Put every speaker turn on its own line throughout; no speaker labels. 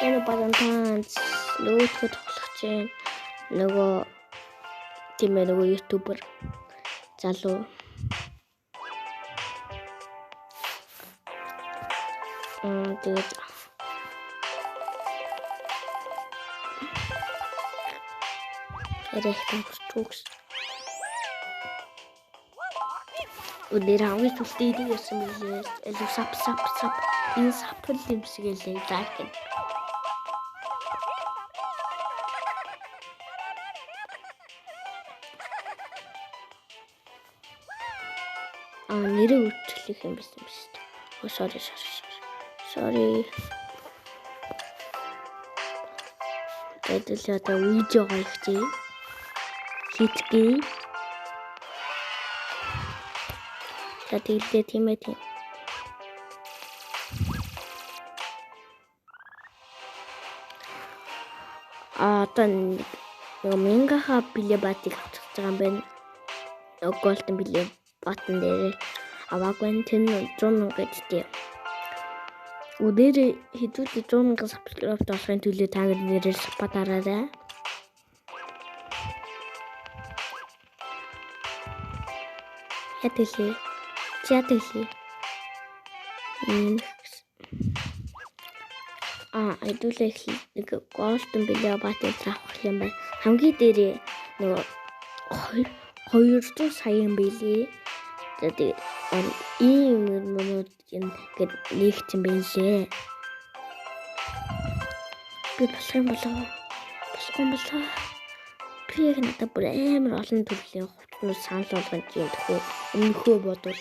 Энэ бадантанц нөгөөдгөө тоглох чинь нөгөө тийм ээ нөгөө ютубер залуу тэгээд эрэгтэй бүртгүүс өнөр хамгийн түлтэй ирсэн билээ. Элүү сап энэ сапл юмсгэлээ лайк. Нэрээ өөрчлөх юм байсан биз дээ. Sorry. Тэтэл одоо видео гаргачээ. Хийцгээе. Тэгэлээ тийм ээ. Одоо нөгөө мингаха билээ батыг авчих байгаа юм байна. Нөгөө голден билээ батн дээр аваагүй тэн 100 гэдэгтэй. Өдөр хэдүүлээ 100,000 сабскрайб болохын төлөө та нар нэрээр сапатаарай. Ятэлээ. Хэдүүлээ нэг голден билээ батыг авах юм байна. Хамгийн дээрээ нөгөө 200 сая билээ. Тэгээд ийм юмнууд ингээд нэгт юм байлээ. Би болох юм болоо. Би яг надад бүр амар олон төрлийн хувцнууд санал болгож юм төхөө өмнөхөө бодвол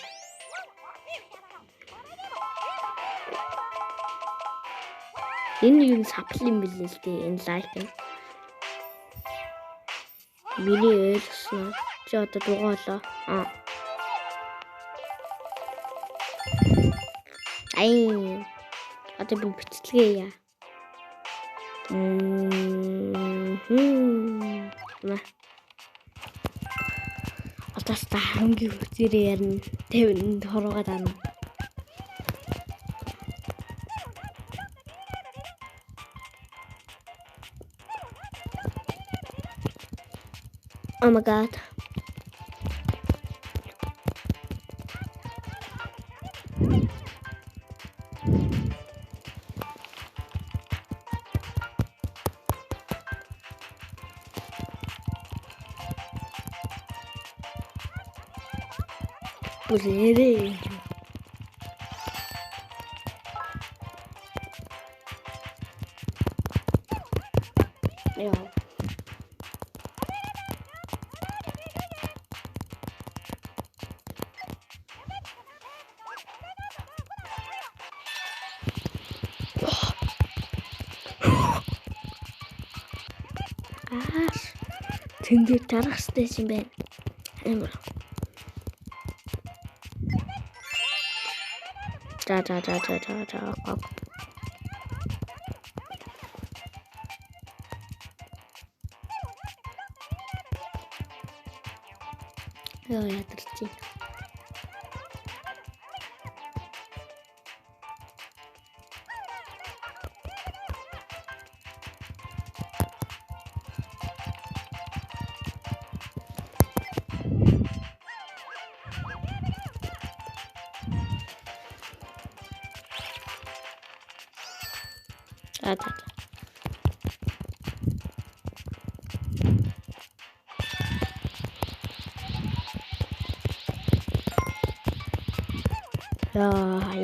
энэ юу сапл юм бэлээ л дээ энэ лайк нь. Миний ойлгосноо чи одоо дугаалаа. Одоо би бичлэгээ яа. Одоо та хамгийн хүчээрээ ярина. 50-нд хорвоод арна. Oh my god. Pusere. Тэндээ дарах сте юм байна. Амар. За. Ядарч.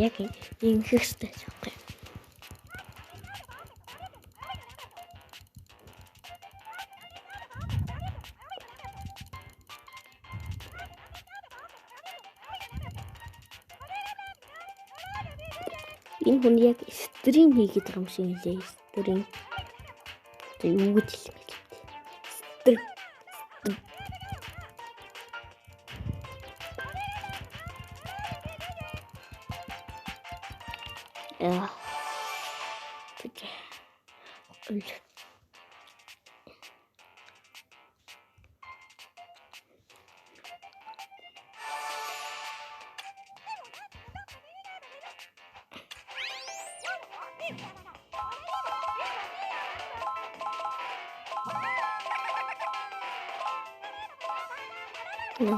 Яг ингэх сте. Энэ хүн яг стрим хийгээд байгаа юм шиг нэлээ. Стрим. Тэг юу гэж хэлэх вэ? Стрим. No.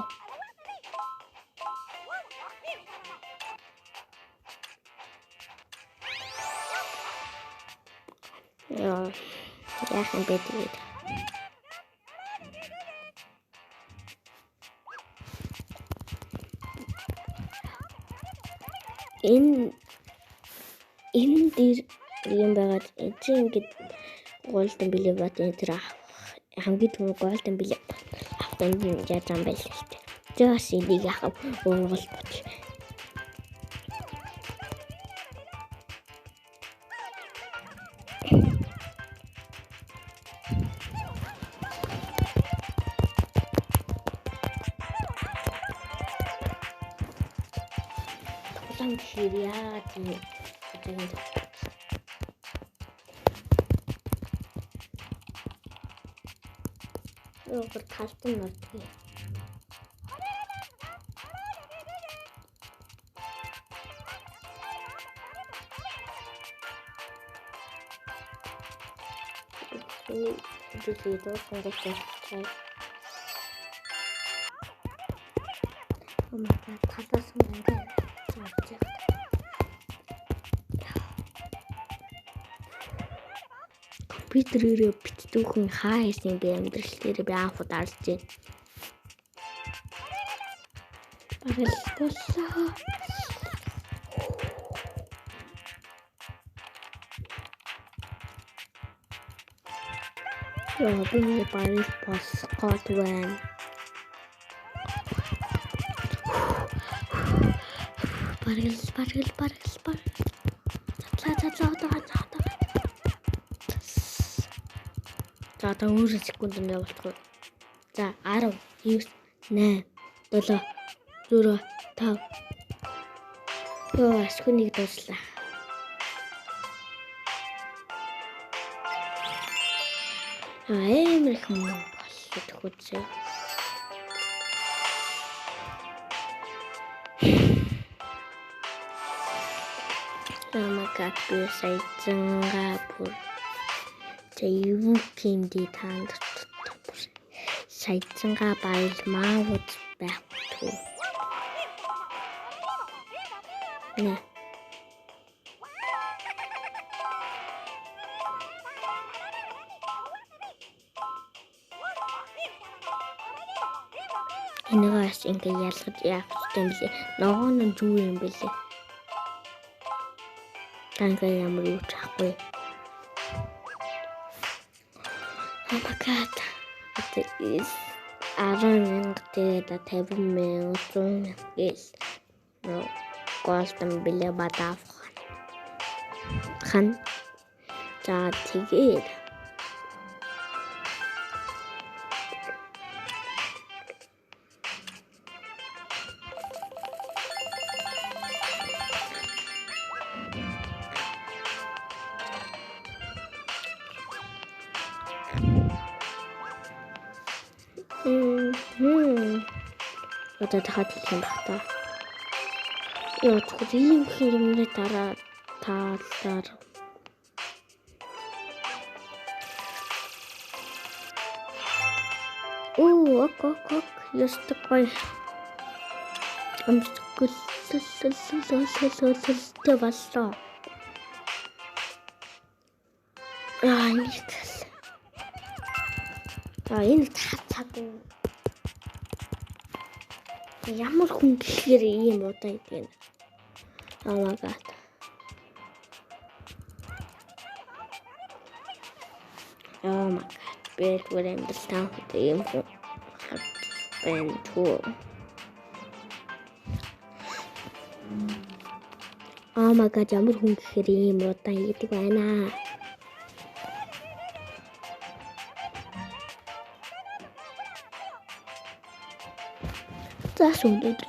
Яа. Яах юм бэ тэгээд. Энэ дээр юм байгаад чи ингэж голден билет бат энэ тэр хамгийн түрүү голден билет авах юм яаж юм байл л тэ. Тэ бас энийг яхав уургал бот. Тоглоом гэхээр яа тийм гэдэг. Өөр талтан нэрдэг. Дилээд сонголт чай. Умаа талаас нь ингээд зурчих. Компьютерээр бичдүүхэн хаа хийсэн бэ амьдрал дээр би анх удаа харж байна. Барал боллоо. Яа би барал босгоод байна. Барал. За одоо өөр секунд нь явуулах. За 10, 9, 8, 7, 6, 5. Яа, скүнийг дуслаа. Эмэр их мөн боллоо төгөөцөө. Намайг би сайжангаа бүр юу гэмдий таанд сайжангаа баял маавууд байхгүй. Нэ. Энэгээс ингээ ялгаж яах юм бэ? Ногоо нь зүү юм бэлээ. Танга ямар юу чахгүй. Oh my god. It is 10,000 тэгээд 50,000 100,000 is no голден билет бадав. Хан. За тэгээд одоо дахиад хэлэх юм баг та. Яа ч ийм юмны дараа таалаар. Ок. Ястаггүй. Амсгөл тэ боллоо. Энэ цаг. Ямар хүн гэхээр ийм удаа идэг. Oh my god. Бэлгүүр амьдрал таах ийм хүн байна туу. Oh my god, ямар хүн гэхээр ийм удаа идэг байна. За сүндэд